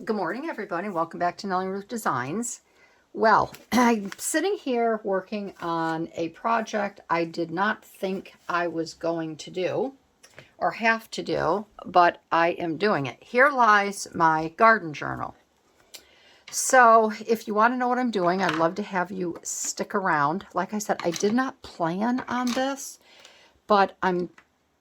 Good morning, everybody. Welcome back to Nellie Ruth Designs. Well, I'm sitting here working on a project I did not think I was going to do or have to do, but I am doing it. Here lies my garden journal. So if you want to know what I'm doing, I'd love to have you stick around. Like I said, I did not plan on this, but I'm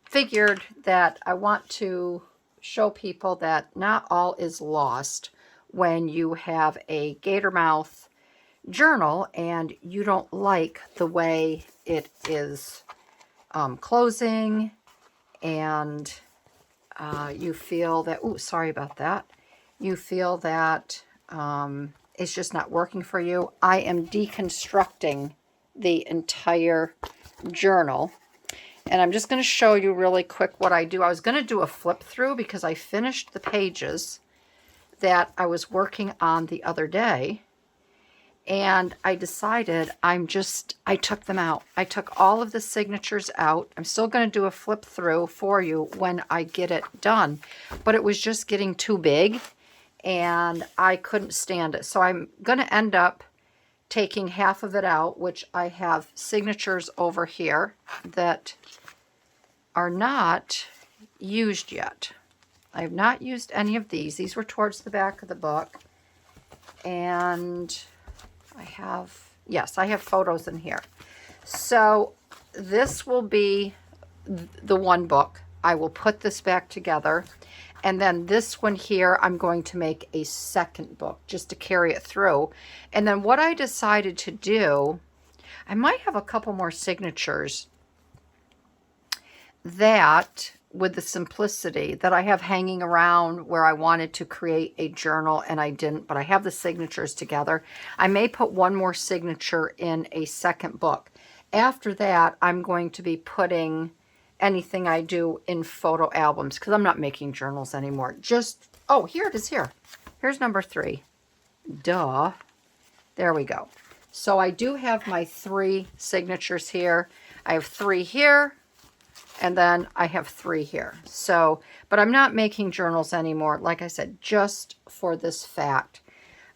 figured that I want to show people that not all is lost when you have a gator mouth journal and you don't like the way it is closing, and you feel that, oh, sorry about that. You feel that it's just not working for you. I am deconstructing the entire journal. And I'm just going to show you really quick what I do. I was going to do a flip through because I finished the pages that I was working on the other day. And I decided I took them out. I took all of the signatures out. I'm still going to do a flip through for you when I get it done. But it was just getting too big and I couldn't stand it. So I'm going to end up taking half of it out, which I have signatures over here that are not used yet. I have not used any of these. These were towards the back of the book. And I have, yes, I have photos in here. So this will be the one book. I will put this back together. And then this one here, I'm going to make a second book just to carry it through. And then what I decided to do, I might have a couple more signatures that, with the simplicity that I have hanging around where I wanted to create a journal and I didn't, but I have the signatures together. I may put one more signature in a second book. After that, I'm going to be putting anything I do in photo albums because I'm not making journals anymore. Just, oh, here it is here. Here's number 3. Duh. There we go. So I do have my 3 signatures here. I have 3 here, and then I have 3 here. So, but I'm not making journals anymore, like I said, just for this fact.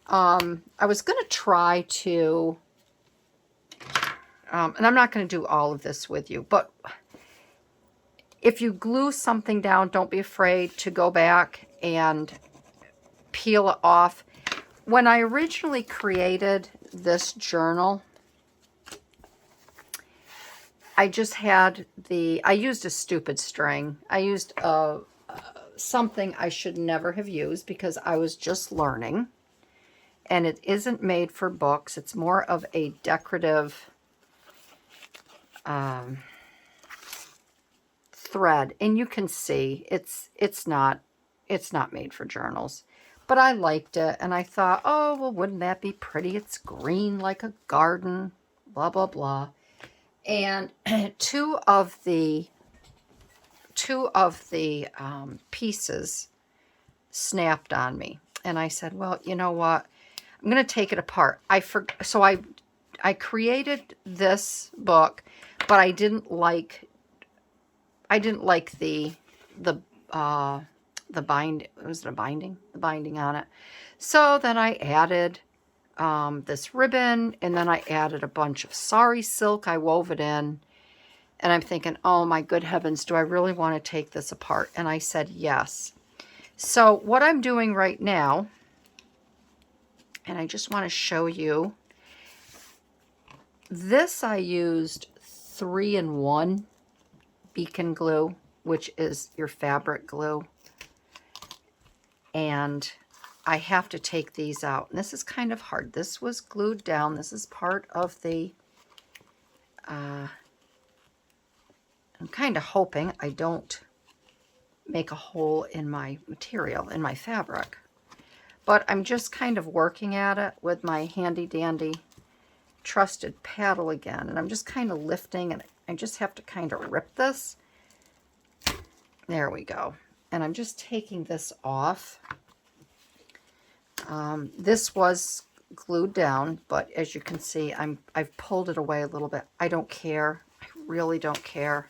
I was going to try to, and I'm not going to do all of this with you, but if you glue something down, don't be afraid to go back and peel it off. When I originally created this journal, I just had I used a stupid string. I used something I should never have used because I was just learning. And it isn't made for books. It's more of a decorative thread. And you can see it's not made for journals. But I liked it and I thought, oh, well, wouldn't that be pretty? It's green like a garden, blah, blah, blah. And two of the pieces snapped on me. And I said, well, you know what? I'm going to take it apart. So I created this book, but I didn't like the bind. Was it a binding? The binding on it. So then I added this ribbon, and then I added a bunch of sari silk. I wove it in, and I'm thinking, oh my good heavens, do I really want to take this apart? And I said yes. So what I'm doing right now, and I just want to show you, this I used 3-in-1 beacon glue, which is your fabric glue, and I have to take these out. And this is kind of hard. This was glued down. This is part of the, I'm kind of hoping I don't make a hole in my material, in my fabric. But I'm just kind of working at it with my handy dandy trusted paddle again. And I'm just kind of lifting, and I just have to kind of rip this. There we go. And I'm just taking this off. This was glued down, but as you can see, I've pulled it away a little bit. I don't care. I really don't care.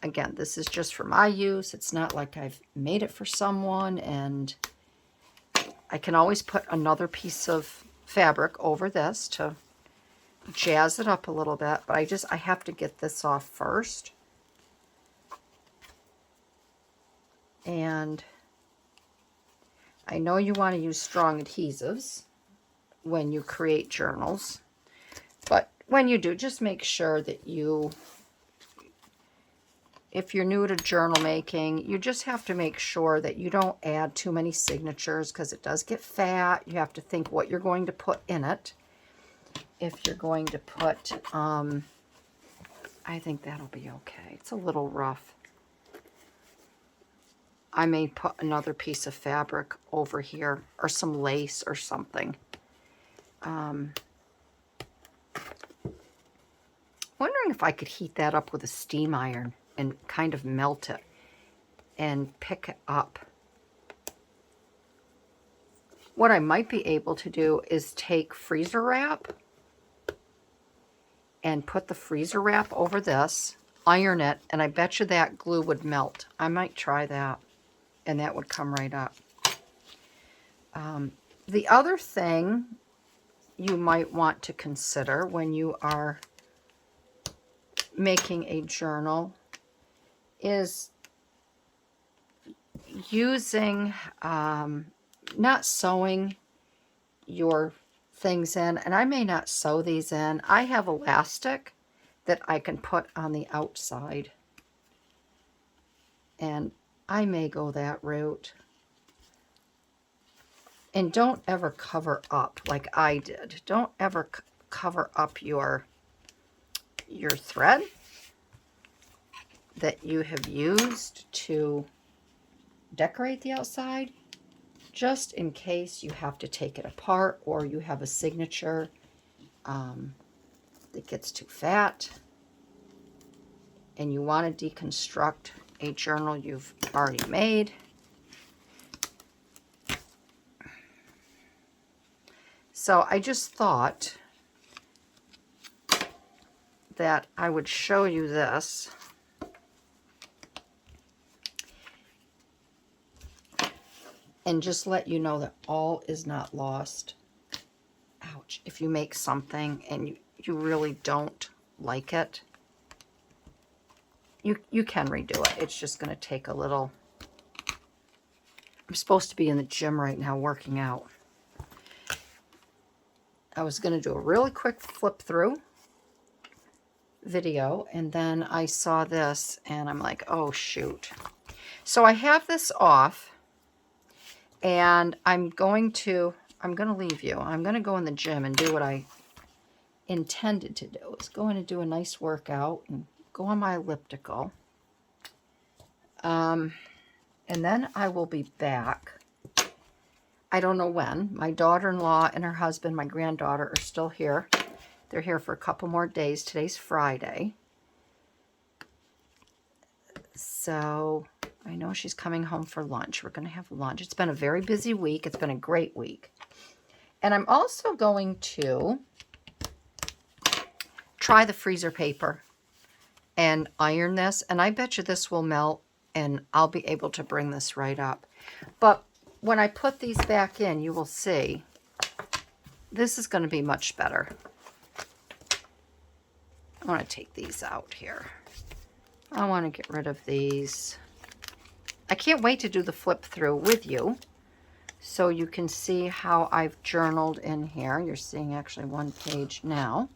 Again, this is just for my use. It's not like I've made it for someone, and I can always put another piece of fabric over this to jazz it up a little bit, but I have to get this off first. And I know you want to use strong adhesives when you create journals, but when you do, just make sure that if you're new to journal making, you just have to make sure that you don't add too many signatures, because it does get fat. You have to think what you're going to put in it. If you're going to put, I think that'll be okay. It's a little rough. I may put another piece of fabric over here, or some lace or something. Wondering if I could heat that up with a steam iron and kind of melt it and pick it up. What I might be able to do is take freezer wrap and put the freezer wrap over this, iron it, and I bet you that glue would melt. I might try that, and that would come right up. The other thing you might want to consider when you are making a journal is using, not sewing your things in, and I may not sew these in. I have elastic that I can put on the outside, and I may go that route. And don't ever cover up like I did. Don't ever cover up your thread that you have used to decorate the outside, just in case you have to take it apart or you have a signature that gets too fat and you want to deconstruct a journal you've already made. So I just thought that I would show you this. And just let you know that all is not lost. Ouch. If you make something and you really don't like it, you can redo it. It's just going to take a little. I'm supposed to be in the gym right now working out. I was going to do a really quick flip through video, and then I saw this and I'm like, oh shoot. So I have this off, and I'm going to leave you. I'm going to go in the gym and do what I intended to do. Is go in and do a nice workout and go on my elliptical. And then I will be back. I don't know when. My daughter-in-law and her husband, my granddaughter, are still here. They're here for a couple more days. Today's Friday. So I know she's coming home for lunch. We're going to have lunch. It's been a very busy week. It's been a great week. And I'm also going to try the freezer paper and iron this. And I bet you this will melt and I'll be able to bring this right up. But when I put these back in, you will see this is going to be much better. I want to take these out here. I want to get rid of these. I can't wait to do the flip through with you so you can see how I've journaled in here. You're seeing actually one page now.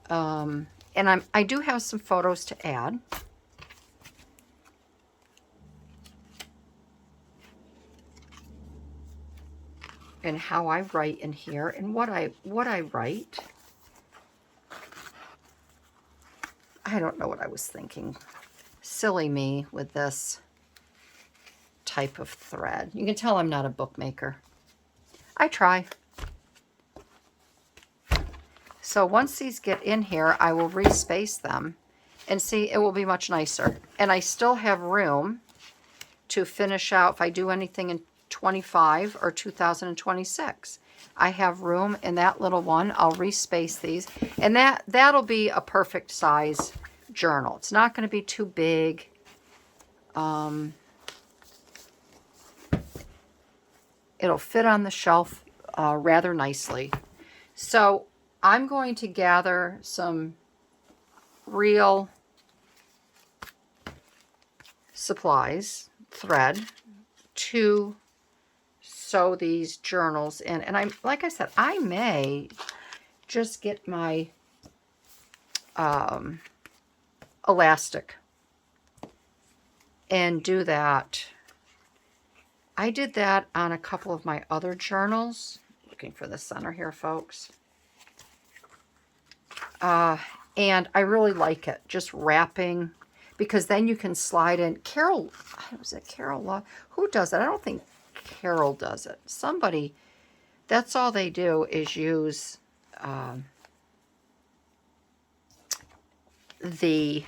And I do have some photos to add. And how I write in here and what I write. I don't know what I was thinking. Silly me with this type of thread. You can tell I'm not a bookmaker. I try. So once these get in here, I will respace them and see, it will be much nicer. And I still have room to finish out if I do anything in 25 or 2026. I have room in that little one. I'll respace these, and that'll be a perfect size journal. It's not going to be too big. It'll fit on the shelf rather nicely. So I'm going to gather some real supplies, thread, to sew these journals in. And I'm, like I said, I may just get my elastic and do that. I did that on a couple of my other journals. Looking for the center here, folks. And I really like it, just wrapping, because then you can slide in. Carol, was it Carol? Who does it? I don't think Carol does it. Somebody, that's all they do is use the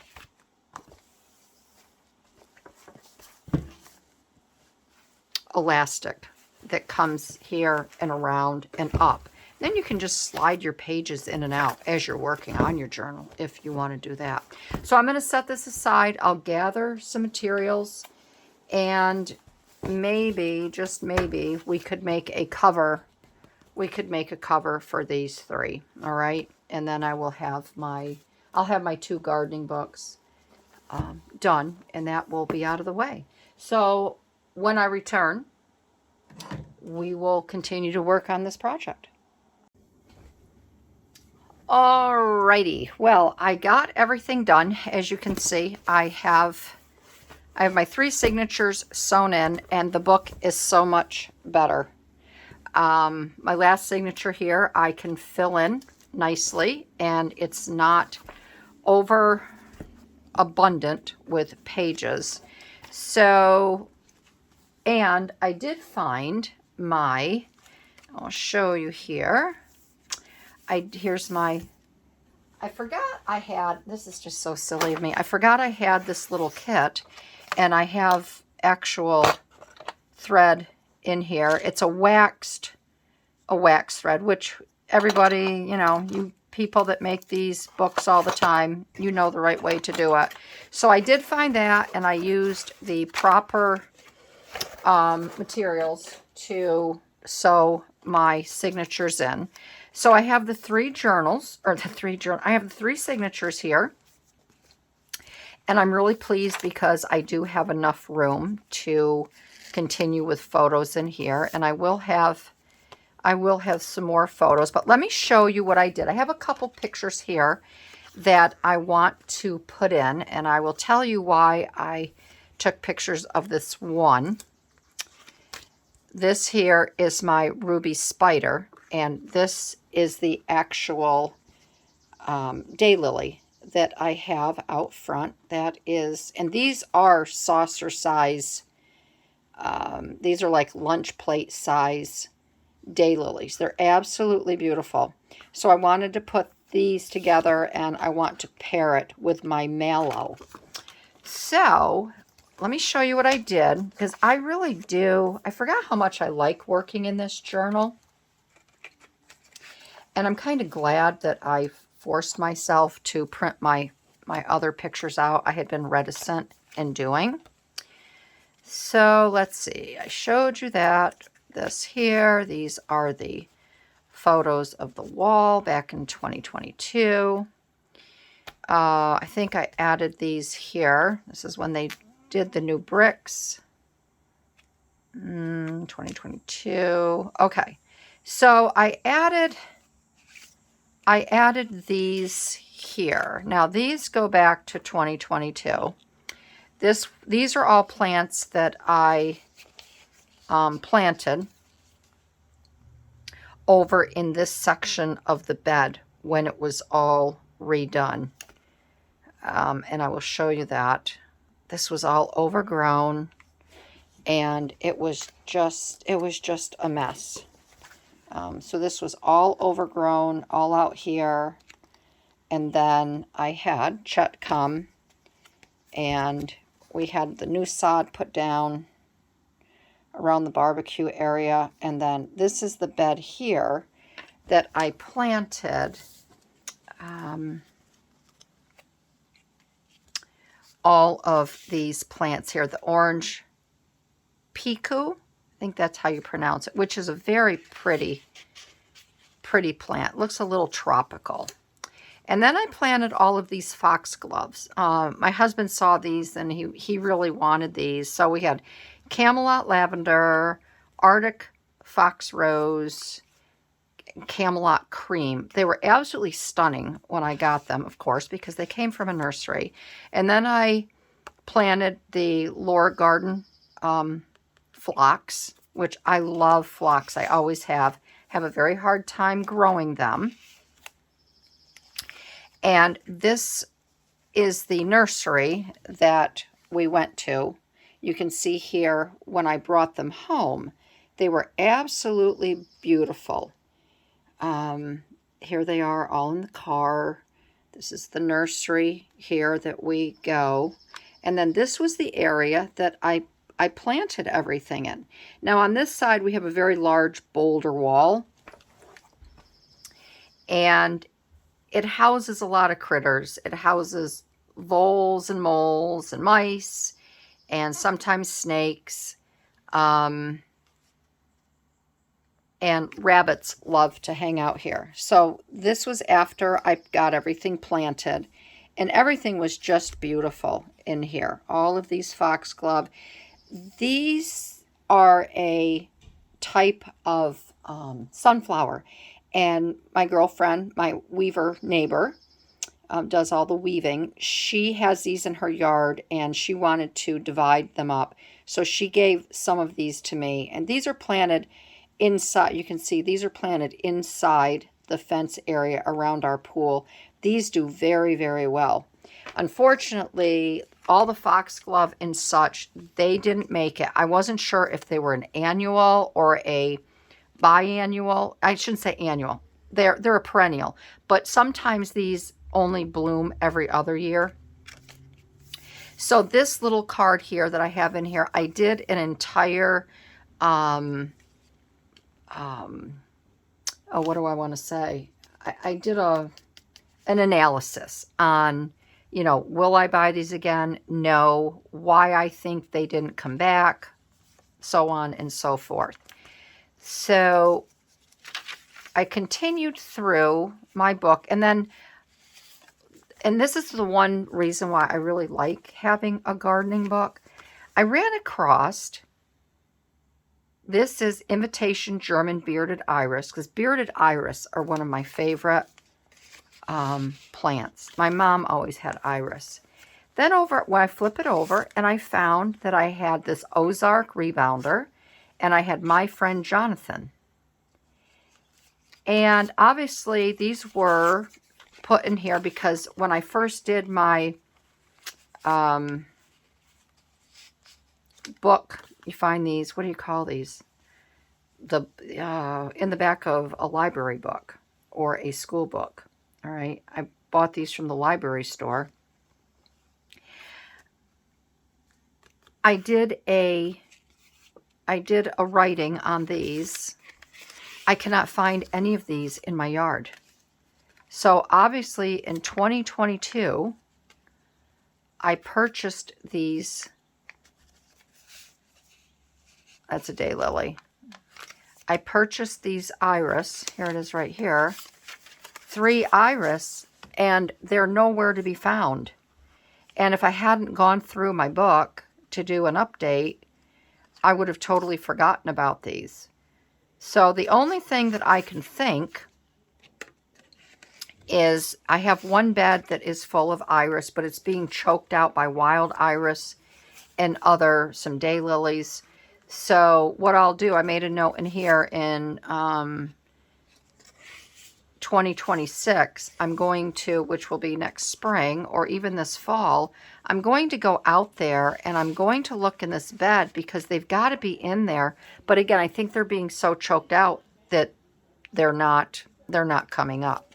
elastic that comes here and around and up. Then you can just slide your pages in and out as you're working on your journal if you want to do that. So I'm going to set this aside. I'll gather some materials, and maybe, just maybe, we could make a cover. We could make a cover for these three. All right. And then I will have I'll have my 2 gardening books done, and that will be out of the way. So when I return, we will continue to work on this project. Alrighty, well, I got everything done. As you can see, I have my 3 signatures sewn in, and the book is so much better. My last signature here, I can fill in nicely, and it's not over abundant with pages. So, and I did find I'll show you here. Here's I forgot I had, this is just so silly of me. I forgot I had this little kit, and I have actual thread in here. It's a wax thread, which everybody, you people that make these books all the time, you know the right way to do it. So I did find that, and I used the proper materials to sew my signatures in. So I have the 3 journals, I have the 3 signatures here. And I'm really pleased because I do have enough room to continue with photos in here. And I will have some more photos, but let me show you what I did. I have a couple pictures here that I want to put in, and I will tell you why I took pictures of this one. This here is my ruby spider, and this is the actual daylily that I have out front. That is, and these are saucer size. These are like lunch plate size daylilies. They're absolutely beautiful. So I wanted to put these together, and I want to pair it with my mallow. So let me show you what I did, because I really do. I forgot how much I like working in this journal. And I'm kind of glad that I forced myself to print my other pictures out. I had been reticent in doing. So let's see. I showed you that. This here. These are the photos of the wall back in 2022. I think I added these here. This is when they did the new bricks. 2022. Okay. So I added these here. Now these go back to 2022. These are all plants that I planted over in this section of the bed when it was all redone. And I will show you that. This was all overgrown, and it was just a mess. So this was all overgrown, all out here. And then I had Chet come, and we had the new sod put down around the barbecue area. And then this is the bed here that I planted. all of these plants here. The orange piku, I think that's how you pronounce it, which is a very pretty plant. Looks a little tropical. And then I planted all of these foxgloves. My husband saw these and he really wanted these. So we had Camelot lavender, Arctic fox rose, Camelot cream. They were absolutely stunning when I got them, of course, because they came from a nursery. And then I planted the Laura Garden phlox, which I love phlox. I always have a very hard time growing them. And this is the nursery that we went to. You can see here when I brought them home, they were absolutely beautiful. Here they are all in the car. This is the nursery here that we go. And then this was the area that I planted everything in. Now on this side we have a very large boulder wall. And it houses a lot of critters. It houses voles and moles and mice and sometimes snakes. And rabbits love to hang out here. So this was after I got everything planted. And everything was just beautiful in here. All of these foxglove. These are a type of sunflower. And my girlfriend, my weaver neighbor, does all the weaving. She has these in her yard and she wanted to divide them up. So she gave some of these to me. And these are planted inside. You can see these are planted inside the fence area around our pool. These do very, very well. Unfortunately, all the foxglove and such, they didn't make it. I wasn't sure if they were an annual or a biannual. I shouldn't say annual. They're a perennial, but sometimes these only bloom every other year. So this little card here that I have in here, I did an entire oh, what do I want to say? I did an analysis on, you know, will I buy these again? No. Why I think they didn't come back, so on and so forth. So I continued through my book, and this is the one reason why I really like having a gardening book. I ran across, this is Imitation German Bearded Iris, because bearded iris are one of my favorite plants. My mom always had iris. Then when I flip it over, and I found that I had this Ozark Rebounder, and I had My Friend Jonathan. And obviously these were put in here because when I first did my book, you find these, what do you call these? In the back of a library book or a school book. All right, I bought these from the library store. I did a writing on these. I cannot find any of these in my yard. So obviously in 2022, I purchased these. That's a daylily. I purchased these iris. Here it is right here. 3 iris, and they're nowhere to be found. And if I hadn't gone through my book to do an update, I would have totally forgotten about these. So the only thing that I can think is I have one bed that is full of iris, but it's being choked out by wild iris and some daylilies. So what I'll do, I made a note in here in 2026, I'm going to, which will be next spring or even this fall, I'm going to go out there and I'm going to look in this bed because they've got to be in there. But again, I think they're being so choked out that they're not coming up.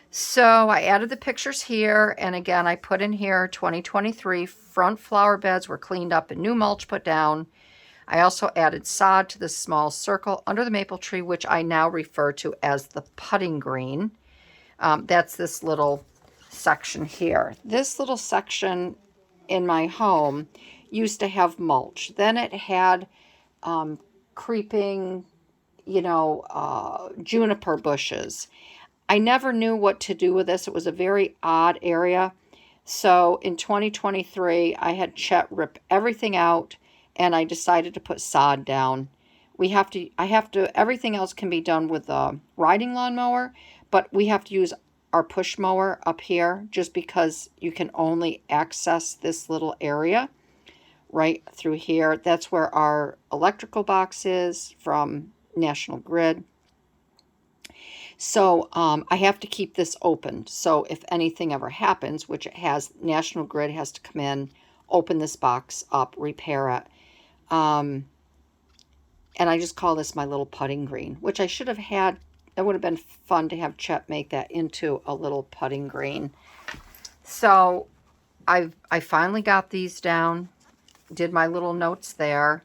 So I added the pictures here. And again, I put in here 2023 front flower beds were cleaned up and new mulch put down. I also added sod to the small circle under the maple tree, which I now refer to as the putting green. That's this little section here. This little section in my home used to have mulch. Then it had creeping, juniper bushes. I never knew what to do with this. It was a very odd area. So in 2023, I had Chet rip everything out, and I decided to put sod down. Everything else can be done with a riding lawnmower, but we have to use our push mower up here just because you can only access this little area right through here. That's where our electrical box is from National Grid. So I have to keep this open. So if anything ever happens, which it has, National Grid has to come in, open this box up, repair it. And I just call this my little putting green, which I should have had. That would have been fun to have Chet make that into a little putting green. So I finally got these down, did my little notes there.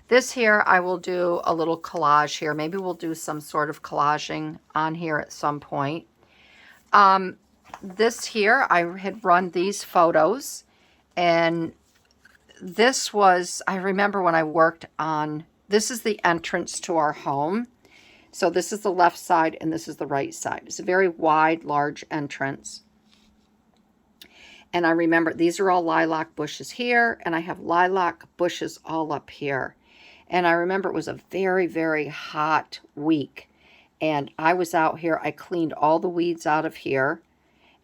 This here, I will do a little collage here. Maybe we'll do some sort of collaging on here at some point. This here, I had run these photos, and this was, I remember when I worked on, this is the entrance to our home. So this is the left side and this is the right side. It's a very wide, large entrance. And I remember these are all lilac bushes here, and I have lilac bushes all up here. And I remember it was a very, very hot week. And I was out here, I cleaned all the weeds out of here.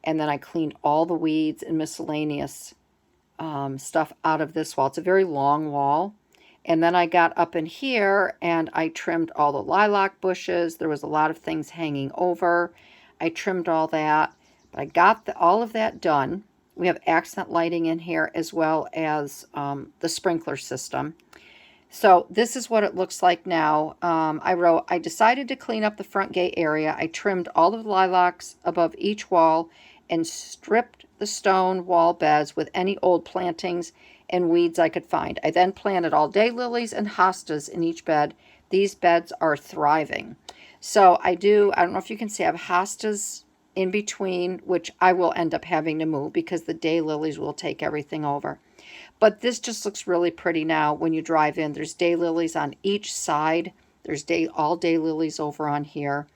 And then I cleaned all the weeds and miscellaneous stuff out of this wall. It's a very long wall. And then I got up in here and I trimmed all the lilac bushes. There was a lot of things hanging over. I trimmed all that. But I got all of that done. We have accent lighting in here as well as the sprinkler system. So this is what it looks like now. I decided to clean up the front gate area. I trimmed all of the lilacs above each wall and stripped the stone wall beds with any old plantings and weeds I could find. I then planted all daylilies and hostas in each bed. These beds are thriving. So I don't know if you can see, I have hostas in between, which I will end up having to move because the daylilies will take everything over. But this just looks really pretty now when you drive in. There's daylilies on each side. There's all daylilies over on here.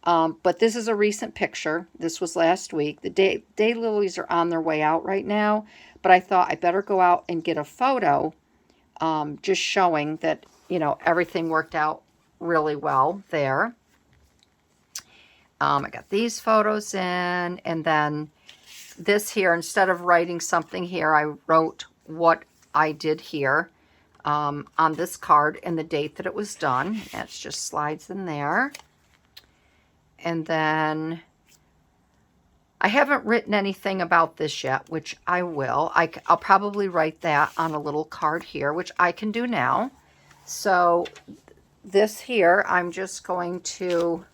But this is a recent picture. This was last week. The daylilies are on their way out right now. But I thought I better go out and get a photo just showing that, everything worked out really well there. I got these photos in, and then this here, instead of writing something here, I wrote what I did here on this card and the date that it was done. That just slides in there. And then I haven't written anything about this yet, which I will. I'll probably write that on a little card here, which I can do now. So this here, I'm just going to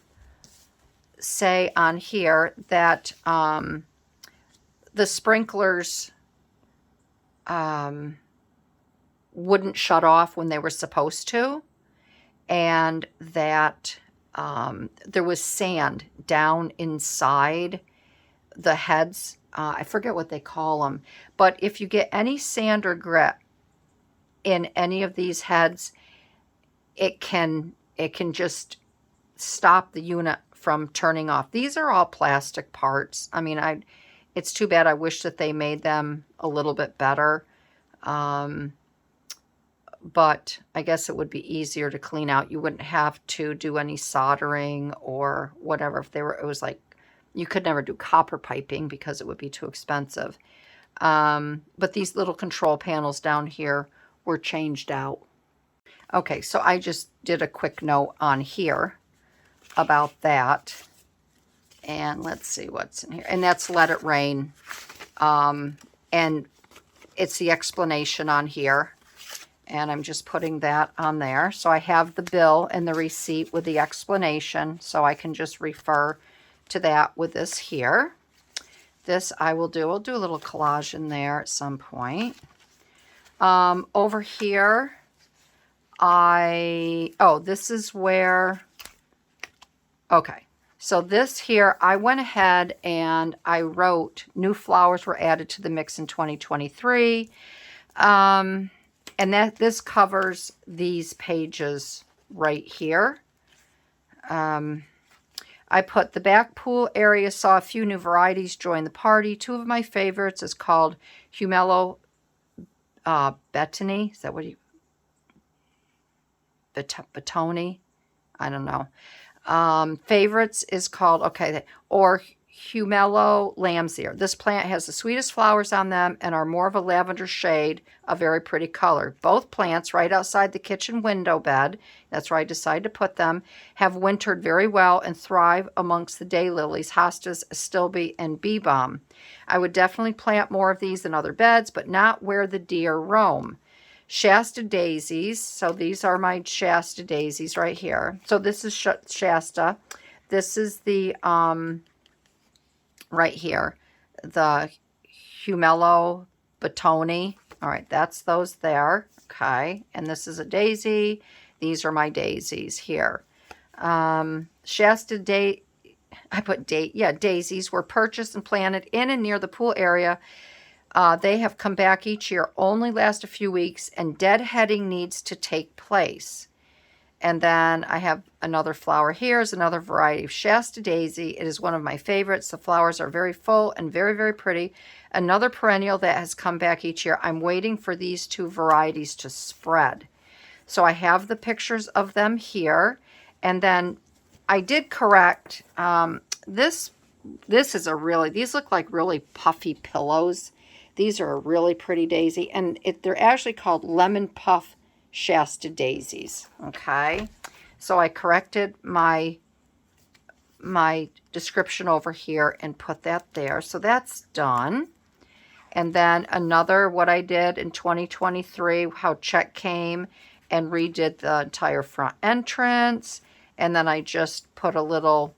say on here that the sprinklers wouldn't shut off when they were supposed to, and that there was sand down inside the heads. I forget what they call them, but if you get any sand or grit in any of these heads, it can just stop the unit from turning off. These are all plastic parts. I mean, it's too bad. I wish that they made them a little bit better. But I guess it would be easier to clean out. You wouldn't have to do any soldering or whatever. If it was like, you could never do copper piping because it would be too expensive. But these little control panels down here were changed out. Okay, so I just did a quick note on here about that. And let's see what's in here. And that's Let It Rain. And it's the explanation on here. And I'm just putting that on there. So I have the bill and the receipt with the explanation. So I can just refer to that with this here. This I will do. I'll do a little collage in there at some point. Over here, this is where, okay. So this here, I went ahead and I wrote new flowers were added to the mix in 2023. And this covers these pages right here. I put the back pool area, saw a few new varieties join the party. Two of my favorites is called Humelo Bettany. Is that what you... Betoni? I don't know. Favorites is called, okay, or Humelo Lamb's Ear. This plant has the sweetest flowers on them and are more of a lavender shade, a very pretty color. Both plants right outside the kitchen window bed, that's where I decided to put them, have wintered very well and thrive amongst the daylilies, hostas, astilbe, and bee balm. I would definitely plant more of these in other beds, but not where the deer roam. Shasta daisies. So these are my Shasta daisies right here. So this is Shasta. This is the, right here, the Humelo Bettoni. All right, that's those there. Okay, and this is a daisy. These are my daisies here. Shasta I put daisies were purchased and planted in and near the pool area. They have come back each year, only last a few weeks, and deadheading needs to take place. And then I have another flower here is another variety of Shasta daisy. It is one of my favorites. The flowers are very full and very, very pretty. Another perennial that has come back each year. I'm waiting for these two varieties to spread. So I have the pictures of them here. And then I did correct, this is a really, these look like really puffy pillows. These are a really pretty daisy, and they're actually called Lemon Puff Shasta daisies, okay? So I corrected my description over here and put that there. So that's done. And then another, what I did in 2023, how Chet came and redid the entire front entrance. And then I just put a little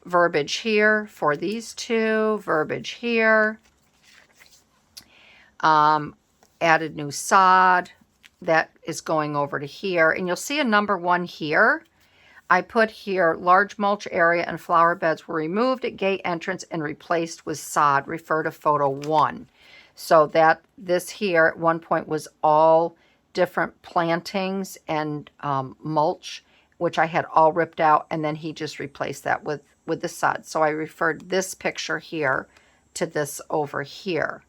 verbiage here for these two, verbiage here. Added new sod that is going over to here, and you'll see a number 1 here. I put here large mulch area and flower beds were removed at gate entrance and replaced with sod. Refer to photo 1. So that this here at one point was all different plantings and mulch, which I had all ripped out, and then he just replaced that with the sod. So I referred this picture here to this over here.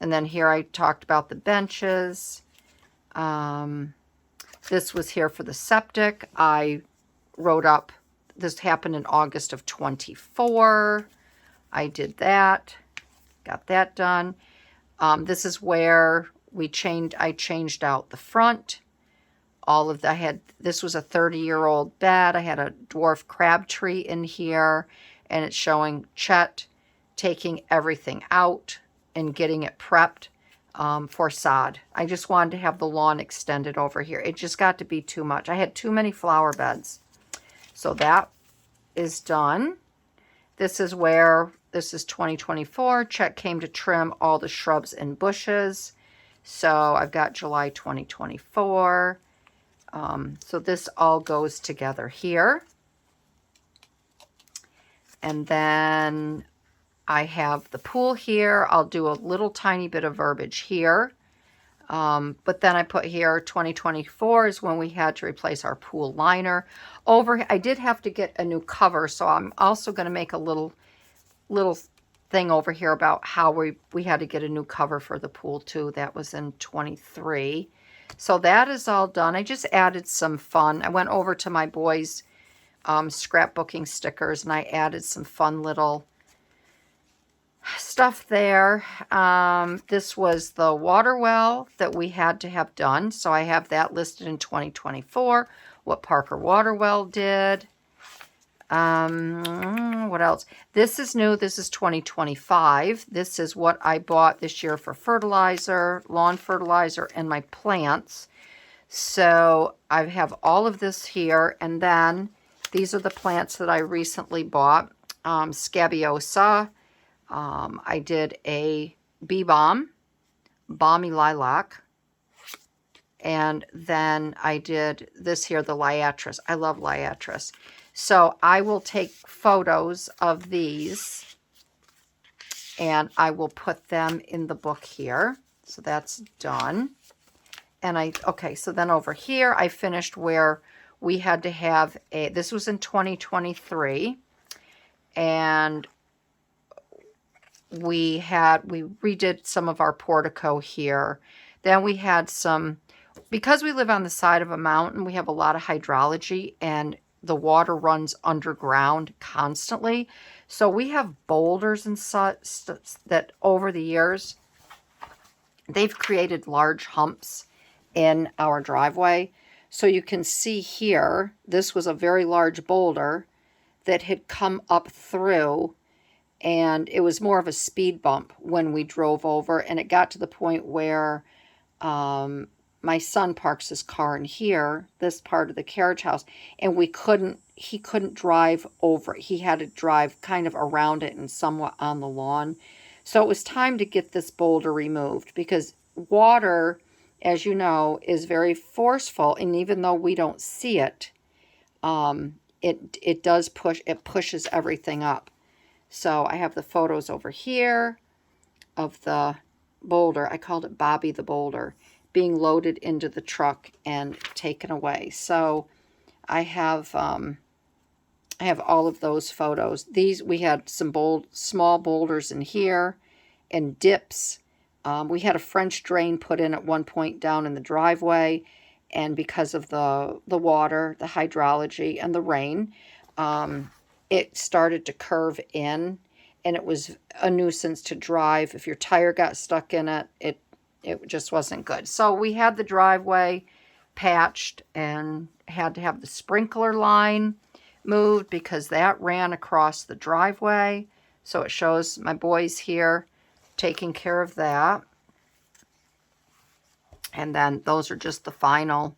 And then here I talked about the benches. This was here for the septic. I wrote up, this happened in August of 24. I did that, got that done. This is where I changed out the front. This was a 30-year-old bed. I had a dwarf crab tree in here, and it's showing Chet taking everything out and getting it prepped for sod. I just wanted to have the lawn extended over here. It just got to be too much. I had too many flower beds. So that is done. This is 2024. Chet came to trim all the shrubs and bushes. So I've got July 2024. So this all goes together here. And then I have the pool here. I'll do a little tiny bit of verbiage here. But then I put here 2024 is when we had to replace our pool liner. I did have to get a new cover, so I'm also going to make a little thing over here about how we had to get a new cover for the pool too. That was in 23. So that is all done. I just added some fun. I went over to my boys' scrapbooking stickers, and I added some fun little stuff there. This was the water well that we had to have done. So I have that listed in 2024, what Parker Water Well did. What else? This is new. This is 2025. This is what I bought this year for fertilizer, lawn fertilizer, and my plants. So I have all of this here. And then these are the plants that I recently bought. Scabiosa. I did a bee balm, balmy lilac, and then I did this here, the liatris. I love liatris. So I will take photos of these and I will put them in the book here. So that's done. And okay, so then over here, I finished where we had to have this was in 2023. And we redid some of our portico here. Then we had because we live on the side of a mountain, we have a lot of hydrology and the water runs underground constantly. So we have boulders and such that over the years, they've created large humps in our driveway. So you can see here, this was a very large boulder that had come up through, and it was more of a speed bump when we drove over, and it got to the point where my son parks his car in here, this part of the carriage house, and he couldn't drive over. He had to drive kind of around it and somewhat on the lawn. So it was time to get this boulder removed because water, as you know, is very forceful, and even though we don't see it, it does pushes everything up. So I have the photos over here of the boulder. I called it Bobby the Boulder, being loaded into the truck and taken away. So I have all of those photos. We had some small boulders in here and dips. We had a French drain put in at one point down in the driveway, and because of the water, the hydrology, and the rain, it started to curve in, and it was a nuisance to drive. If your tire got stuck in it, it just wasn't good. So we had the driveway patched and had to have the sprinkler line moved because that ran across the driveway. So it shows my boys here taking care of that. And then those are just the final.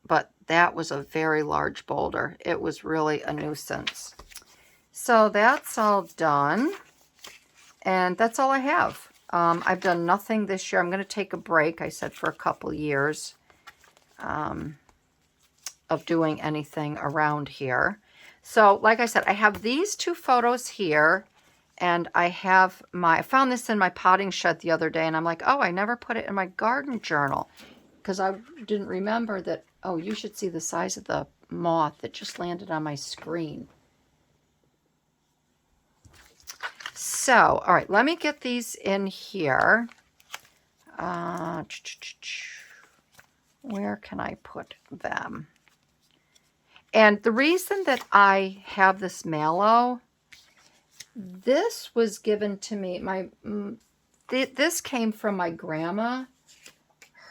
But that was a very large boulder. It was really a nuisance. So that's all done. And that's all I have. I've done nothing this year. I'm going to take a break, I said, for a couple years of doing anything around here. So, like I said, I have these two photos here. And I found this in my potting shed the other day. And I'm like, oh, I never put it in my garden journal. Because I didn't remember that. Oh, you should see the size of the moth that just landed on my screen. So, all right, let me get these in here. Where can I put them? And the reason that I have this mallow, this was given to me. This came from my grandma,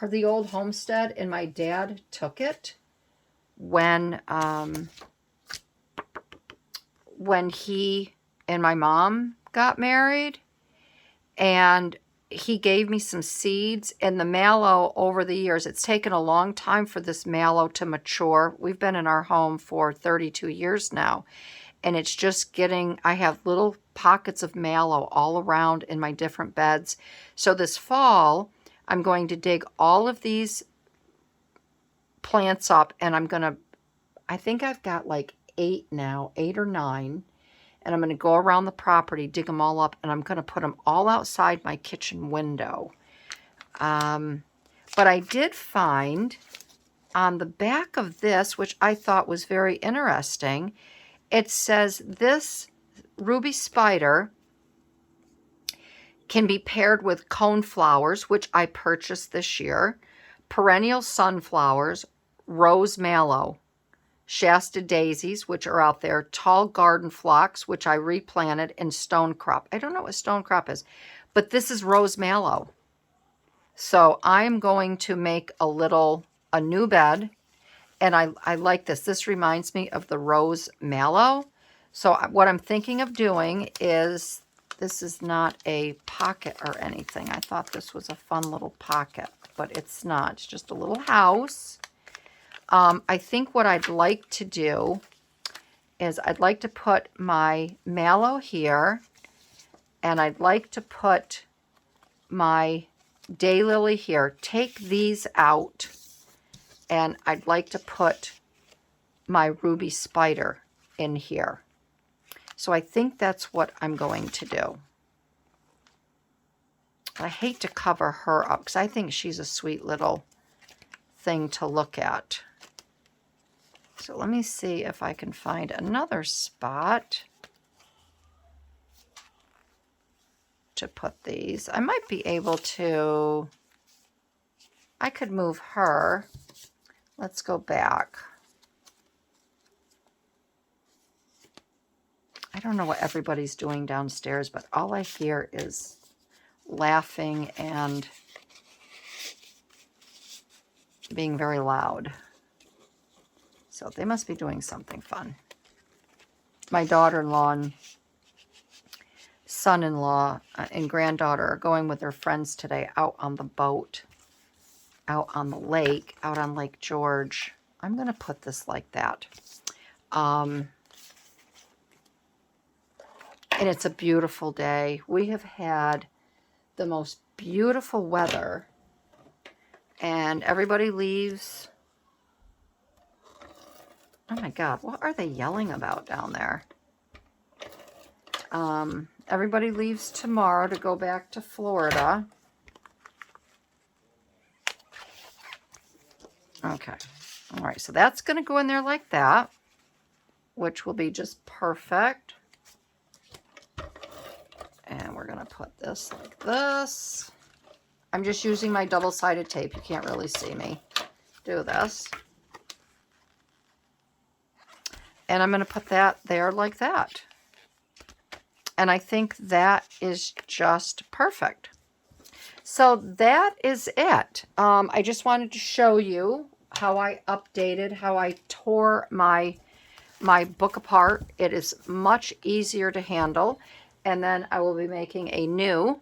the old homestead, and my dad took it when he and my mom got married, and he gave me some seeds. And the mallow, over the years, it's taken a long time for this mallow to mature. We've been in our home for 32 years now, and it's just I have little pockets of mallow all around in my different beds. So this fall, I'm going to dig all of these plants up, and I think I've got like 8 or 9, and I'm going to go around the property, dig them all up, and I'm going to put them all outside my kitchen window. But I did find on the back of this, which I thought was very interesting, it says this ruby spider can be paired with coneflowers, which I purchased this year, perennial sunflowers, rose mallow, Shasta daisies, which are out there, tall garden phlox, which I replanted, and stonecrop. I don't know what stonecrop is, but this is rose mallow. So I'm going to make a new bed, and I like this. This reminds me of the rose mallow. So what I'm thinking of doing is, this is not a pocket or anything. I thought this was a fun little pocket, but it's not. It's just a little house. I think what I'd like to do is I'd like to put my mallow here, and I'd like to put my daylily here. Take these out, and I'd like to put my ruby spider in here. So I think that's what I'm going to do. I hate to cover her up because I think she's a sweet little thing to look at. So let me see if I can find another spot to put these. I might be able to, I could move her. Let's go back. I don't know what everybody's doing downstairs, but all I hear is laughing and being very loud. So they must be doing something fun. My daughter-in-law and son-in-law and granddaughter are going with their friends today out on the boat, out on the lake, out on Lake George. I'm going to put this like that. And it's a beautiful day. We have had the most beautiful weather, and everybody leaves. Oh my God, what are they yelling about down there? Everybody leaves tomorrow to go back to Florida. Okay. All right, so that's going to go in there like that, which will be just perfect. And we're going to put this like this. I'm just using my double-sided tape. You can't really see me do this. And I'm going to put that there like that. And I think that is just perfect. So that is it. I just wanted to show you how I updated, how I tore my book apart. It is much easier to handle. And then I will be making a new,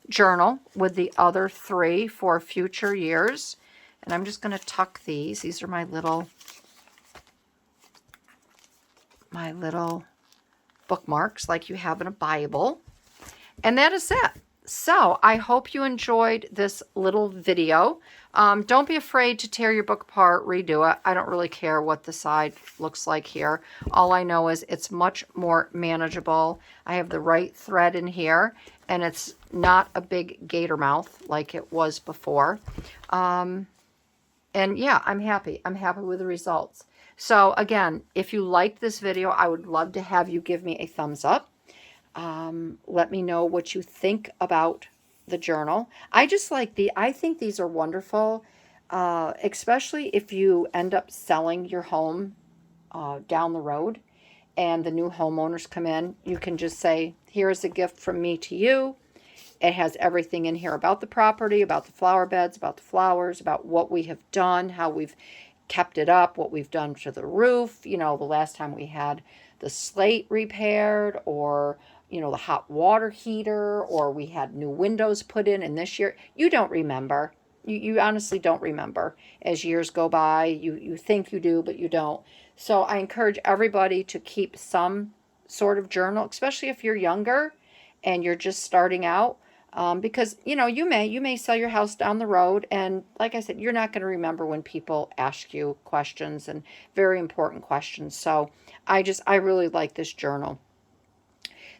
journal with the other 3 for future years. And I'm just going to tuck these. These are my little bookmarks like you have in a Bible. And that is it. So I hope you enjoyed this little video. Don't be afraid to tear your book apart, redo it. I don't really care what the side looks like here. All I know is it's much more manageable. I have the right thread in here, and it's not a big gator mouth like it was before. And yeah, I'm happy. I'm happy with the results. So again, if you liked this video, I would love to have you give me a thumbs up. Let me know what you think about the journal. I think these are wonderful, especially if you end up selling your home down the road and the new homeowners come in. You can just say, here's a gift from me to you. It has everything in here about the property, about the flower beds, about the flowers, about what we have done, how we've kept it up, what we've done to the roof. You know, the last time we had the slate repaired, or, you know, the hot water heater, or we had new windows put in this year. You don't remember. You honestly don't remember. As years go by, you think you do, but you don't. So I encourage everybody to keep some sort of journal, especially if you're younger and you're just starting out. Because, you know, you may sell your house down the road, and like I said, you're not going to remember when people ask you questions, and very important questions. So I really like this journal.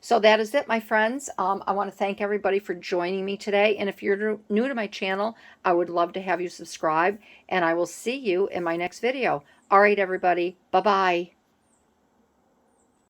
So that is it, my friends. I want to thank everybody for joining me today. And if you're new to my channel, I would love to have you subscribe, and I will see you in my next video. All right, everybody. Bye-bye.